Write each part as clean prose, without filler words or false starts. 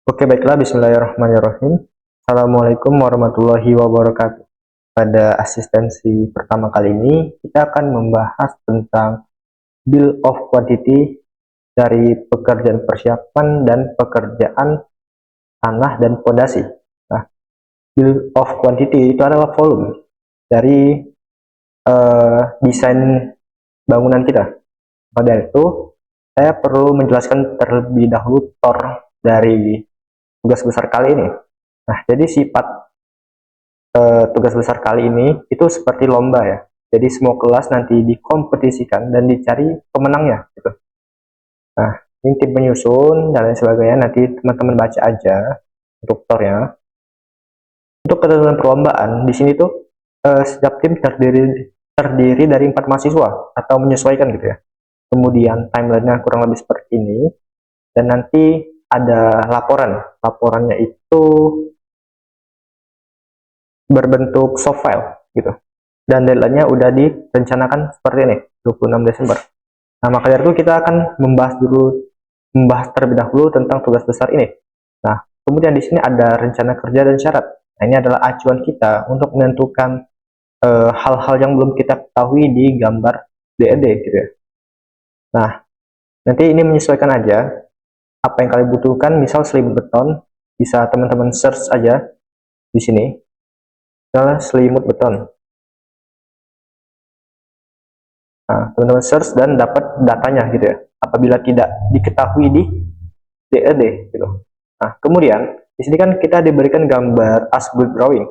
Oke, baiklah. Bismillahirrahmanirrahim. Assalamualaikum warahmatullahi wabarakatuh. Pada asistensi pertama kali ini, kita akan membahas tentang bill of quantity dari pekerjaan persiapan dan pekerjaan tanah dan fondasi. Nah, bill of quantity itu adalah volume dari desain bangunan kita. Pada itu, saya perlu menjelaskan terlebih dahulu dari tugas besar kali ini. Nah, jadi sifat tugas besar kali ini itu seperti lomba ya. Jadi semua kelas nanti dikompetisikan dan dicari pemenangnya gitu. Nah, ini tim penyusun dan lain sebagainya, nanti teman-teman baca aja untuk tutornya. Untuk ketentuan perlombaan di sini tuh setiap tim terdiri dari 4 mahasiswa atau menyesuaikan gitu ya. Kemudian timelinenya kurang lebih seperti ini, dan nanti ada laporan. Laporannya itu berbentuk soft file gitu. Dan deadline-nya udah direncanakan seperti ini, 26 Desember. Nah, maka dari itu kita akan membahas terlebih dahulu tentang tugas besar ini. Nah, kemudian di sini ada rencana kerja dan syarat. Nah, ini adalah acuan kita untuk menentukan hal-hal yang belum kita ketahui di gambar DED gitu ya. Nah, nanti ini menyesuaikan aja apa yang kalian butuhkan. Misal selimut beton, bisa teman-teman search aja di sini. Misalnya selimut beton. Nah, teman-teman search dan dapat datanya gitu ya. Apabila tidak diketahui di DED gitu. Nah, kemudian di sini kan kita diberikan gambar as-built drawing.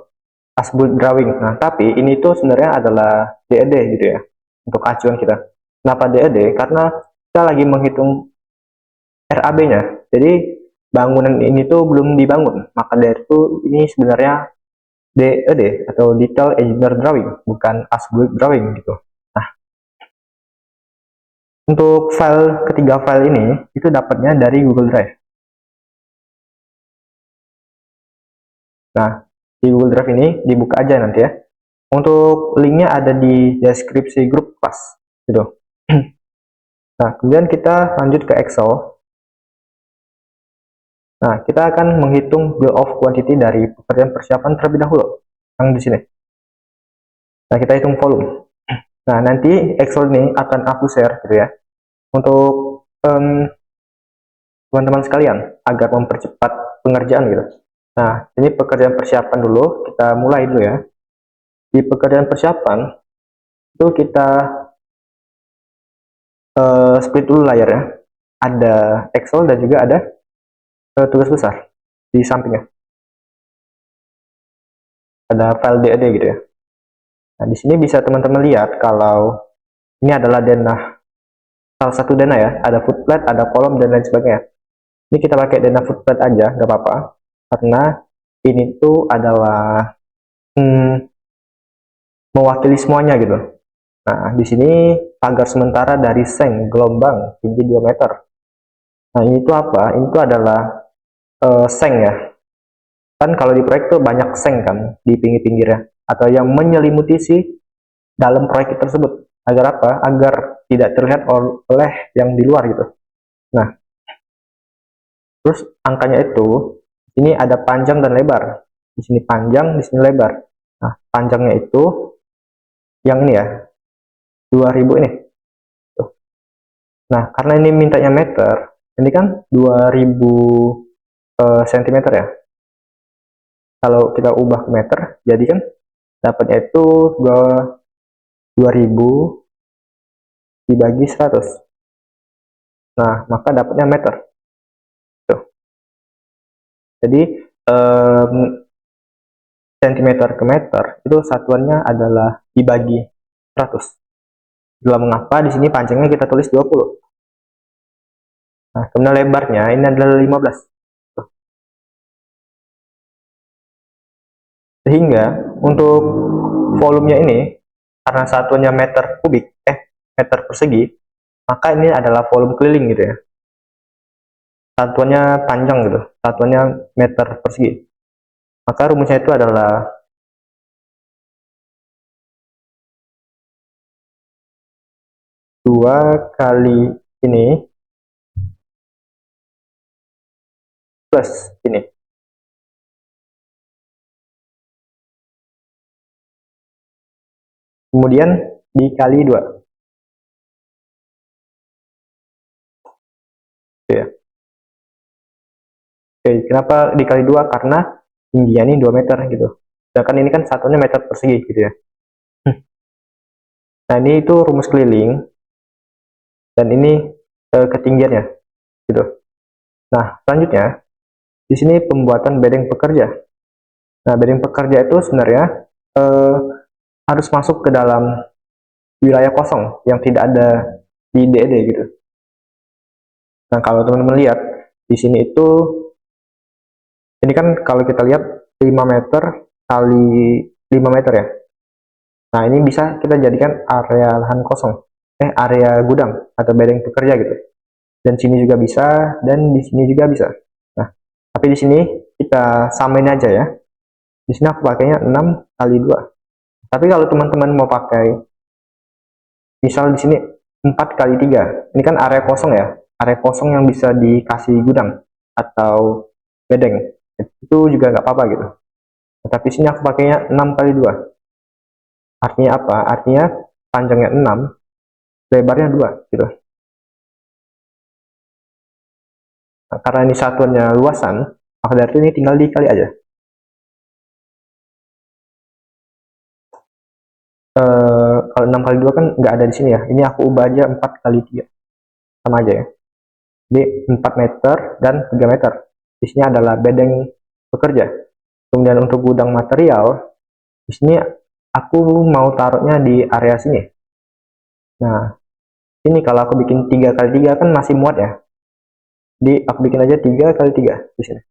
As-built drawing. Nah, tapi ini tuh sebenarnya adalah DED gitu ya. Untuk acuan kita. Kenapa DED? Karena kita lagi menghitung RAB-nya. Jadi bangunan ini tuh belum dibangun. Maka dari itu ini sebenarnya DED atau Detail Engineer Drawing, bukan as-built drawing gitu. Nah, untuk ketiga file ini itu dapatnya dari Google Drive. Nah, di Google Drive ini dibuka aja nanti ya. Untuk linknya ada di deskripsi grup kelas gitu. Nah, kemudian kita lanjut ke Excel. Nah, kita akan menghitung bill of quantity dari pekerjaan persiapan terlebih dahulu yang di sini. Nah, kita hitung volume. Nah, nanti Excel ini akan aku share gitu ya untuk teman-teman sekalian agar mempercepat pengerjaan gitu. Nah, ini pekerjaan persiapan dulu, kita mulai dulu ya. Di pekerjaan persiapan itu kita split dulu layarnya. Ada Excel dan juga ada tugas besar di sampingnya. Ada file DAD gitu ya. Nah, di sini bisa teman-teman lihat kalau ini adalah denah, salah satu denah ya. Ada footplate, ada kolom dan lain sebagainya. Ini kita pakai denah footplate aja, nggak apa-apa, karena ini tuh adalah mewakili semuanya gitu. Nah, di sini pagar sementara dari seng gelombang tinggi 2 meter. Nah, ini tuh apa? Ini tuh adalah seng ya. Kan kalau di proyek tuh banyak seng kan di pinggir-pinggirnya, atau yang menyelimuti si dalam proyek tersebut. Agar apa? Agar tidak terlihat oleh yang di luar gitu. Nah, terus angkanya itu, ini ada panjang dan lebar. Di sini panjang, di sini lebar. Nah, panjangnya itu yang ini ya, 2000 ini. Tuh. Nah, karena ini mintanya meter, ini kan 2000 cm ya. Kalau kita ubah ke meter, jadi kan dapatnya itu 2000 dibagi 100. Nah, maka dapatnya meter. Tuh. Jadi sentimeter ke meter itu satuannya adalah dibagi 100. Itulah mengapa di sini panjangnya kita tulis 20. Nah, kemudian lebarnya ini adalah 15. Tuh. Sehingga untuk volumenya ini, karena satuannya meter kubik, meter persegi, maka ini adalah volume keliling gitu ya. Satuannya panjang gitu, satuannya meter persegi. Maka rumusnya itu adalah 2 kali ini plus ini. Kemudian dikali 2. Ya. Oke, kenapa dikali 2? Karena tingginya ini 2 meter gitu. Sedangkan ini kan satunya meter persegi gitu ya. Nah, ini itu rumus keliling dan ini ketinggiannya gitu. Nah, selanjutnya di sini pembuatan bedeng pekerja. Nah, bedeng pekerja itu sebenarnya harus masuk ke dalam wilayah kosong yang tidak ada di DED gitu. Nah, kalau teman-teman lihat di sini itu, ini kan kalau kita lihat 5 meter kali 5 meter ya. Nah, ini bisa kita jadikan area lahan kosong, area gudang atau bedeng pekerja gitu. Dan sini juga bisa, dan di sini juga bisa. Nah, tapi di sini kita samain aja ya. Di sini aku pakainya 6 kali 2. Tapi kalau teman-teman mau pakai, misal di sini 4 kali 3, ini kan area kosong ya, area kosong yang bisa dikasih gudang atau bedeng, itu juga nggak apa-apa gitu. Tapi sini aku pakainya 6 kali 2. Artinya apa? Artinya panjangnya 6, lebarnya 2 gitu. Nah, karena ini satuannya luasan, maka dari itu ini tinggal dikali aja. Kalau 6 kali 2 kan nggak ada di sini ya. Ini aku ubah aja 4 kali 3. Sama aja ya. Jadi 4 meter dan 3 meter. Di sini adalah bedeng pekerja. Kemudian untuk gudang material, di sini aku mau taruhnya di area sini. Nah, ini kalau aku bikin 3 kali 3 kan masih muat ya. Jadi aku bikin aja 3 kali 3 di sini.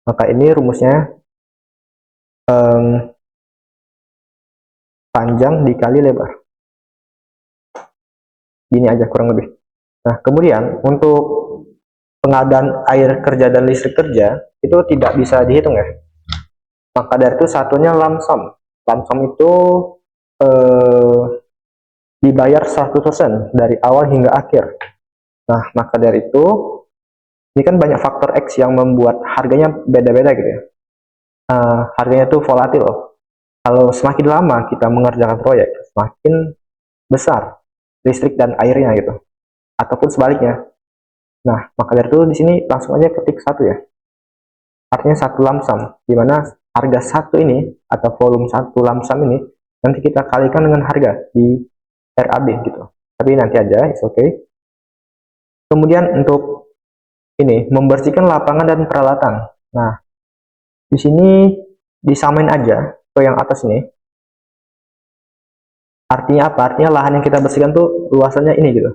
Maka ini rumusnya panjang dikali lebar. Gini aja kurang lebih. Nah, kemudian untuk pengadaan air kerja dan listrik kerja itu tidak bisa dihitung ya. Maka dari itu satunya lump sum. Lump sum itu dibayar 100% dari awal hingga akhir. Nah, maka dari itu ini kan banyak faktor X yang membuat harganya beda-beda gitu ya. Harganya itu volatil. Kalau semakin lama kita mengerjakan proyek, semakin besar listrik dan airnya gitu. Ataupun sebaliknya. Nah, maka dari itu di sini langsung aja ketik 1 ya. Artinya 1 lump sum, di mana harga 1 ini atau volume 1 lump sum ini nanti kita kalikan dengan harga di RAB gitu. Tapi nanti aja, it's okay. Kemudian untuk ini membersihkan lapangan dan peralatan. Nah, di sini disamain aja ke yang atas ini. Artinya apa? Artinya lahan yang kita bersihkan tuh luasannya ini gitu.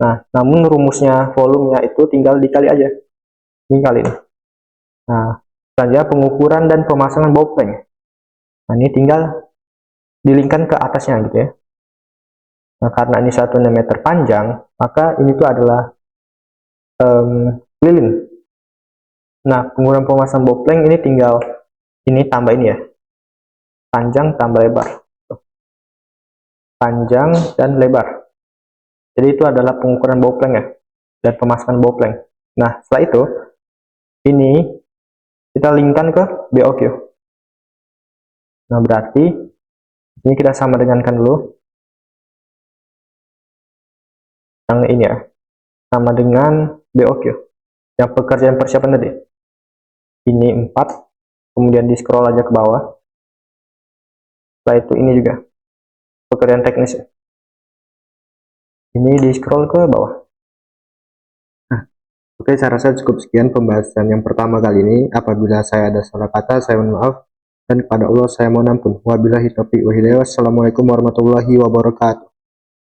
Nah, namun rumusnya volumenya itu tinggal dikali aja. Ini kali ini. Nah, selanjutnya pengukuran dan pemasangan bopeng. Nah, ini tinggal dilingkan ke atasnya gitu ya. Nah, karena ini 1 meter panjang, maka ini tuh adalah lilin. Nah, pengukuran pemasangan bopeng ini tinggal ini tambah ini ya. Panjang tambah lebar. Panjang dan lebar. Jadi itu adalah pengukuran bopeng ya, dan pemasangan bopeng. Nah, setelah itu ini kita linkkan ke BOQ. Nah, berarti ini kita sama dengankan dulu yang ini ya, sama dengan BOQ yang pekerjaan persiapan tadi. Ini 4, kemudian di scroll aja ke bawah. Setelah itu ini juga pekerjaan teknis ya. Ini di scroll ke bawah. Nah, oke, saya rasa cukup sekian pembahasan yang pertama kali ini. Apabila saya ada salah kata, saya mohon maaf, dan kepada Allah saya mohon ampun. Wabillahi taufiq wal hidayah. Wassalamualaikum warahmatullahi wabarakatuh.